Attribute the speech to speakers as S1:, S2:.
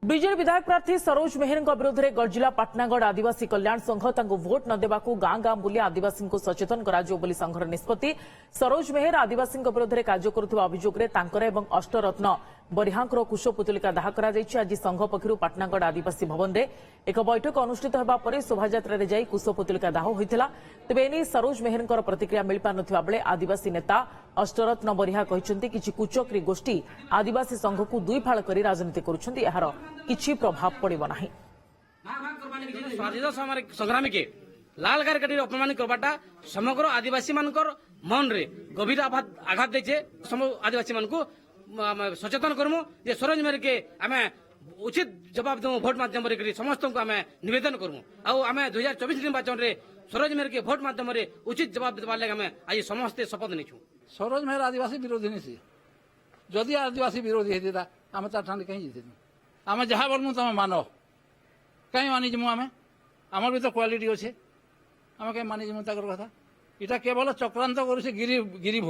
S1: BJD विधायक प्रार्थी सरोज मेहर विरोध में गर्जिला पाटनागढ़ आदिवासी कल्याण संघ भोट न देवाकू गाँ गाँ बुली आदिवासी को सचेतन कर संघर निष्पत्ति। सरोज मेहर आदिवासी विरोध में कार्य करुवा अभियोग में अष्टरत्न बरिहांकर कुशपुतलिका दाह कर आज संघ पक्षर पाटनागढ़ आदिवासी भवन में एक बैठक अनुष्ठित होगा पर शोभायात्रा जाई कुशपुतलिका दाह होता। तेबे एने सरोज मेहर प्रतिक्रिया मिल पार नथिबा बेले आदिवासी नेता अष्टरत्न बरिहा कहते किछि कुचक्री गोष्ठी आदिवासी संघ को दुई फाड़ कर राजनीति करुछन्ति, एहार किछि प्रभाव पड़िबो नाही।
S2: स्वाधीन संग्रामी के लाल गारकाटी अपमान करवाटा समग्र आदिवासी मानकर मन रे गभीर आघात देछे। आदिवासी मान को सचेतन करमु जे सरोज मेहर के आमे उचित जवाब देमु भोट माध्यम रे समस्त को आमे निवेदन करमु। आउ आमे 2024 निर्वाचन रे सरोज मेहर के भोट माध्यम रे उचित जवाब देबा लागे आमे आज समस्त शपथ नेछु।
S3: सरोज मेहर आदिवासी विरोधी नहीं, जदि आदिवासी विरोधी होता आम तार ठाणे कहीं जीतनु। आम जहाँ बोलमु तुम मान कहीं मानिजमु आम आमर भी तो क्वालिटी अच्छे आम कहीं मानिजमु ताकर कथा। इटा केवल चक्रांत कर गिरी भोई